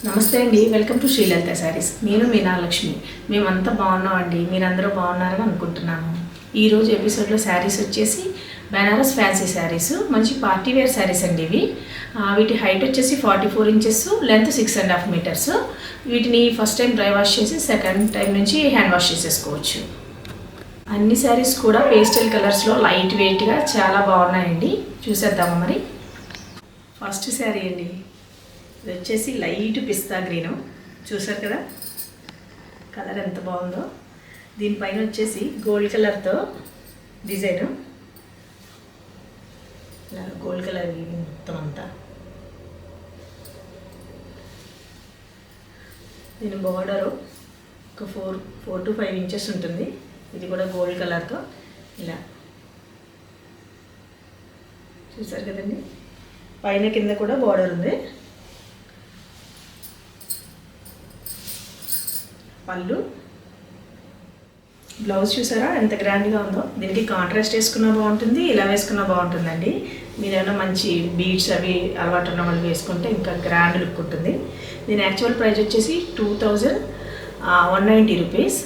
నమస్తే అండి, welcome to Sri Lalitha saris. నేను మీనాలక్ష్మి. మేమంతా బాగున్నామండి, మీరందరూ బాగున్నారని అనుకుంటున్నాను. ఈరోజు ఎపిసోడ్లో శారీస్ వచ్చేసి బెనారస్ ఫ్యాన్సీ శారీస్, మంచి పార్టీ వేర్ శారీస్ అండి ఇవి. వీటి హైట్ వచ్చేసి 44 ఇంచెస్, లెంత్ 6.5 మీటర్స్. వీటిని ఫస్ట్ టైం డ్రై వాష్ చేసి సెకండ్ టైం నుంచి హ్యాండ్ వాష్ చేసేసుకోవచ్చు. అన్ని శారీస్ కూడా పేస్టల్ కలర్స్లో లైట్ వెయిట్గా చాలా బాగున్నాయండి. చూసేద్దామా మరి. ఫస్ట్ శారీ అండి, ఇది వచ్చేసి లైట్ పిస్తా గ్రీను. చూసారు కదా కలర్ ఎంత బాగుందో. దీనిపైన వచ్చేసి గోల్డ్ కలర్తో డిజైను, ఇలా గోల్డ్ కలర్ మొత్తం అంతా. దీని బార్డరు ఒక 4 to 5 ఇంచెస్ ఉంటుంది. ఇది కూడా గోల్డ్ కలర్తో ఇలా చూసారు కదండి. పైన కింద కూడా బార్డర్ ఉంది. పళ్ళు, బ్లౌజ్ చూసారా ఎంత గ్రాండ్గా ఉందో. దీనికి కాంట్రాస్ట్ వేసుకున్నా బాగుంటుంది, ఇలా వేసుకున్నా బాగుంటుందండి. మీరు ఏమైనా మంచి బీడ్స్ అవి అలవాటు ఉన్న వాళ్ళు వేసుకుంటే ఇంకా గ్రాండ్ లుక్ ఉంటుంది. దీని యాక్చువల్ ప్రైస్ వచ్చేసి 2190 రూపీస్.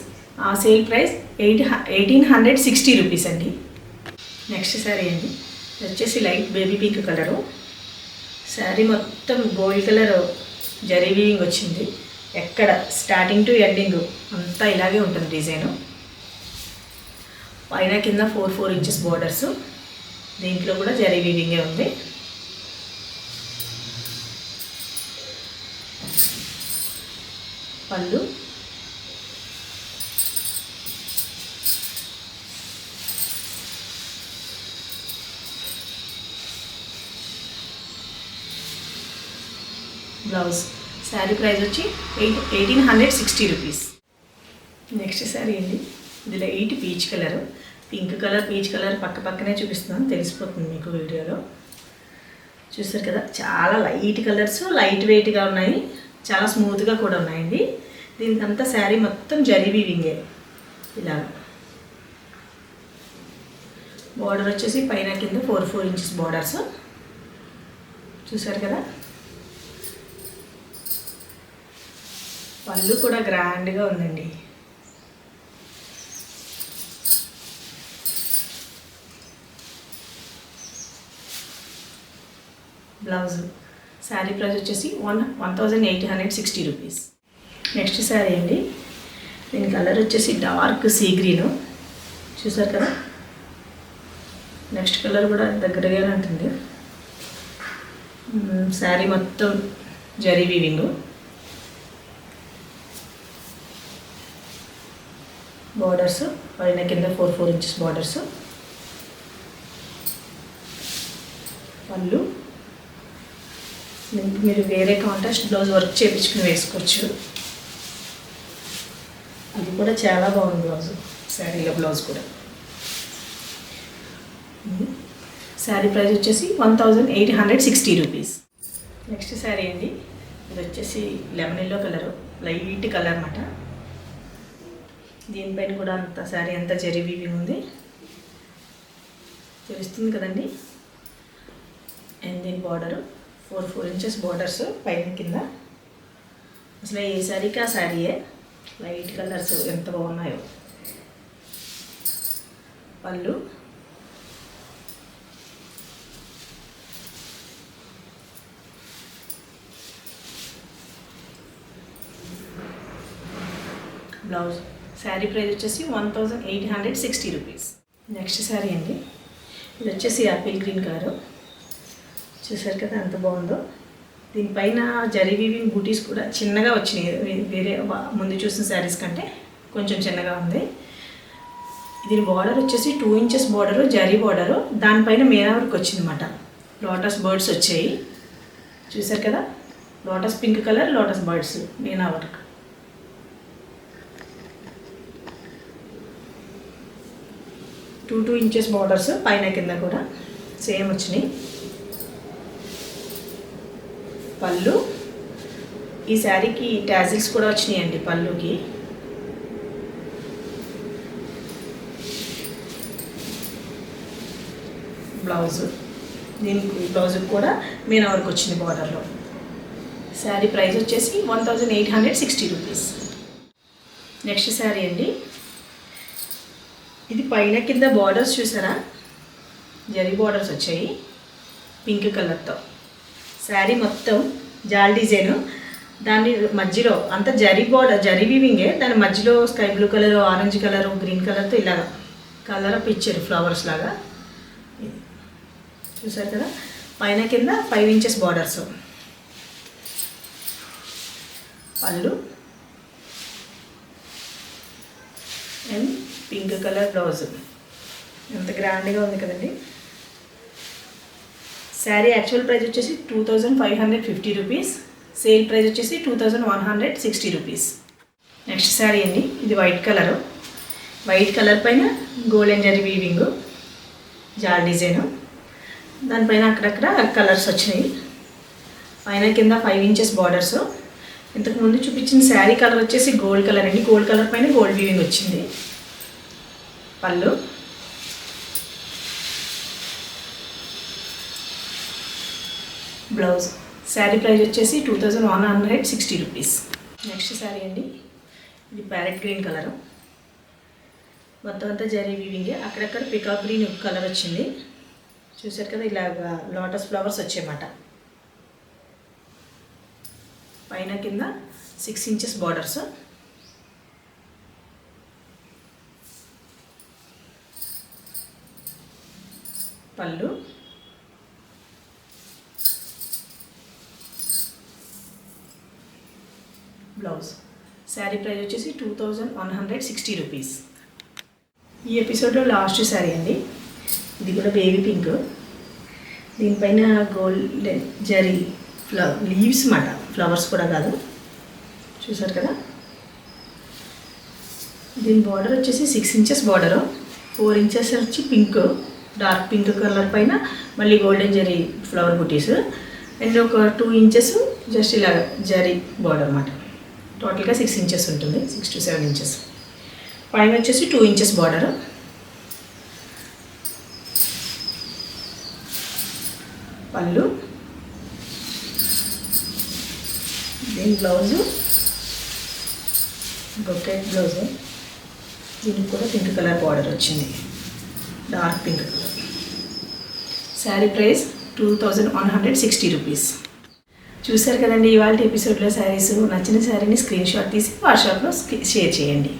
సేల్ ప్రైస్ 1860 రూపీస్ అండి. నెక్స్ట్ శారీ అండి, ఇది వచ్చేసి light baby pink colour. Sari మొత్తం గోల్డ్ కలర్ జరీ వీవింగ్ వచ్చింది. ఎక్కడ స్టార్టింగ్ టు ఎండింగ్ అంతా ఇలాగే ఉంటుంది డిజైను. పైన కింద 4 ఇంచెస్ బోర్డర్స్. దీంట్లో కూడా జరీ వీవింగే ఉంది. పళ్ళు, బ్లౌజ్. శారీ ప్రైస్ వచ్చి 1860 రూపీస్. నెక్స్ట్ శారీ అండి, ఇది light peach colour, pink colour peach colour పక్కనే చూపిస్తున్నాను, తెలిసిపోతుంది మీకు వీడియోలో. చూసారు కదా చాలా లైట్ కలర్స్, లైట్ వెయిట్గా ఉన్నాయి, చాలా స్మూత్గా కూడా ఉన్నాయండి. దీనికంతా శారీ మొత్తం జరీ వీవింగే. ఇలా బార్డర్ వచ్చేసి పైన కింద 4 ఇంచెస్ బార్డర్స్. చూసారు కదా. పళ్ళు కూడా గ్రాండ్గా ఉందండి. బ్లౌజ్. శారీ ప్రైస్ వచ్చేసి 1860 రూపీస్. నెక్స్ట్ శారీ అండి, దీని కలర్ వచ్చేసి డార్క్ సీ గ్రీను. చూసారు కదా. నెక్స్ట్ కలర్ కూడా దగ్గరగానే ఉంటుంది. శారీ మొత్తం జరీ వీవింగ్. బార్డర్స్ పైన కింద 4 ఇంచెస్ బార్డర్స్. పళ్ళు, మీరు వేరే కాంట్రాస్ట్ బ్లౌజ్ వర్క్ చేయించుకుని వేసుకోవచ్చు. అది కూడా చాలా బాగుంది బ్లౌజ్, శారీలో బ్లౌజ్ కూడా. శారీ ప్రైస్ వచ్చేసి 1860 రూపీస్. నెక్స్ట్ శారీ అండి, ఇది వచ్చేసి lemon yellow colour, light colour అన్నమాట. దీనిపైన కూడా అంత శారీ అంతా జరీ వీవింగ్ ఉంది, తెలుస్తుంది కదండి. అండ్ దీని బార్డరు 4 ఇంచెస్ బార్డర్స్ పైన కింద. అసలు ఏ శారీకి ఆ శారీయే. లైట్ కలర్స్ ఎంత బాగున్నాయో. పళ్ళు, బ్లౌజ్. శారీ ప్రైస్ వచ్చేసి 1860 రూపీస్. నెక్స్ట్ శారీ అండి, ఇది వచ్చేసి యాపిల్ గ్రీన్ కలరు. చూసారు కదా ఎంత బాగుందో. దీనిపైన జరీ వీవింగ్ బూటీస్ కూడా చిన్నగా వచ్చినాయి, వేరే ముందు చూసిన శారీస్ కంటే కొంచెం చిన్నగా ఉంది. దీని బార్డర్ వచ్చేసి 2 ఇంచెస్ బార్డరు, జరీ బార్డరు. దానిపైన మీనా వర్క్ వచ్చిందన్నమాట. లోటస్ బర్డ్స్ వచ్చాయి. చూసారు కదా, lotus pink colour lotus birds Meena work. Two inches borders పైన కింద కూడా సేమ్ వచ్చినాయి. పళ్ళు, ఈ శారీకి టాజిల్స్ కూడా వచ్చినాయండి పళ్ళుకి. బ్లౌజ్, దీనికి బ్లౌజ్కి కూడా మీనా వర్క్ వచ్చింది బార్డర్లో. శారీ ప్రైస్ వచ్చేసి 1860 రూపీస్. నెక్స్ట్ శారీ అండి, ఇది పైన కింద బార్డర్స్ చూసారా, జరీ బార్డర్స్ వచ్చాయి పింక్ కలర్తో. శారీ మొత్తం జాల్ డిజైను, దాని మధ్యలో అంతా జరీ బార్డర్, జరీ వీవింగే, దాని మధ్యలో sky blue colour, orange colour, green కలర్తో ఇలాగా కలర్ ఇచ్చారు ఫ్లవర్స్ లాగా. చూసారు కదా, పైన కింద 5 ఇంచెస్ బార్డర్స్. పళ్ళు అండ్ పింక్ కలర్ బ్లౌజ్. ఎంత గ్రాండ్గా ఉంది కదండి. శారీ యాక్చువల్ ప్రైస్ వచ్చేసి 2550 రూపీస్, సేల్ ప్రైస్ వచ్చేసి 2160 రూపీస్. నెక్స్ట్ శారీ అండి, ఇది వైట్ కలరు, వైట్ కలర్ పైన గోల్డెన్ జరీ వీవింగ్, జాల్ డిజైను, దానిపైన అక్కడక్కడ కలర్స్ వచ్చినాయి. పైన కింద 5 ఇంచెస్ బార్డర్స్. ఇంతకుముందు చూపించిన శారీ కలర్ వచ్చేసి గోల్డ్ కలర్ అండి, గోల్డ్ కలర్ పైన గోల్డ్ వీవింగ్ వచ్చింది. పళ్ళు బ్లౌజ్. శారీ ప్రైస్ వచ్చేసి 2160 రూపీస్. నెక్స్ట్ శారీ అండి, ఇది ప్యారెట్ గ్రీన్ కలరు, మొత్తం అంతా జరీ వీవింగ్, అక్కడక్కడ పికాక్ గ్రీన్ కలర్ వచ్చింది. చూసారు కదా, ఇలాగా లోటస్ ఫ్లవర్స్ వచ్చాయన్నమాట. పైన కింద 6 ఇంచెస్ బార్డర్స్. పళ్ళు బ్లౌజ్. శారీ ప్రైస్ వచ్చేసి 2160 రూపీస్. ఈ ఎపిసోడ్లో లాస్ట్ శారీ అండి, ఇది కూడా బేబీ పింక్, దీనిపైన గోల్డ్ జరీ లీవ్స్ మాట, ఫ్లవర్స్ కూడా కాదు. చూసారు కదా, దీని బార్డర్ వచ్చేసి 6 ఇంచెస్ బార్డరు, 4 ఇంచెస్ వచ్చి పింక్, డార్క్ పింక్ కలర్ పైన మళ్ళీ golden zari flower buttis, and ఒక 2 ఇంచెస్ జస్ట్ ఇలా జరీ బార్డర్ అన్నమాట. టోటల్గా 6 ఇంచెస్ ఉంటుంది, 6 to 7 ఇంచెస్. పైన వచ్చేసి 2 ఇంచెస్ బార్డర్. పళ్ళు, దీని బ్లౌజు బ్రొకెట్ బ్లౌజు, దీనికి కూడా పింక్ కలర్ బార్డర్ వచ్చింది, dark pink colour. Sari price 2160 rupees. చూసారు కదండి ఇవాళ ఎపిసోడ్లో శారీస్. నచ్చిన శారీని స్క్రీన్ షాట్ తీసి వాట్సాప్లో షేర్ చేయండి.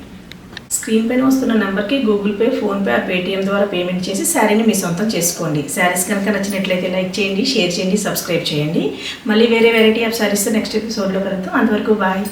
స్క్రీన్ పైన వస్తున్న నెంబర్కి గూగుల్ పే, ఫోన్పే, పేటిఎం ద్వారా పేమెంట్ చేసి శారీని మీ సొంతం చేసుకోండి. శారీస్ కనుక నచ్చినట్లయితే లైక్ చేయండి, షేర్ చేయండి, సబ్స్క్రైబ్ చేయండి. మళ్ళీ వేరే వెరైటీ ఆఫ్ శారీస్ నెక్స్ట్ ఎపిసోడ్లో కలుద్దాం. అంతవరకు బాయ్.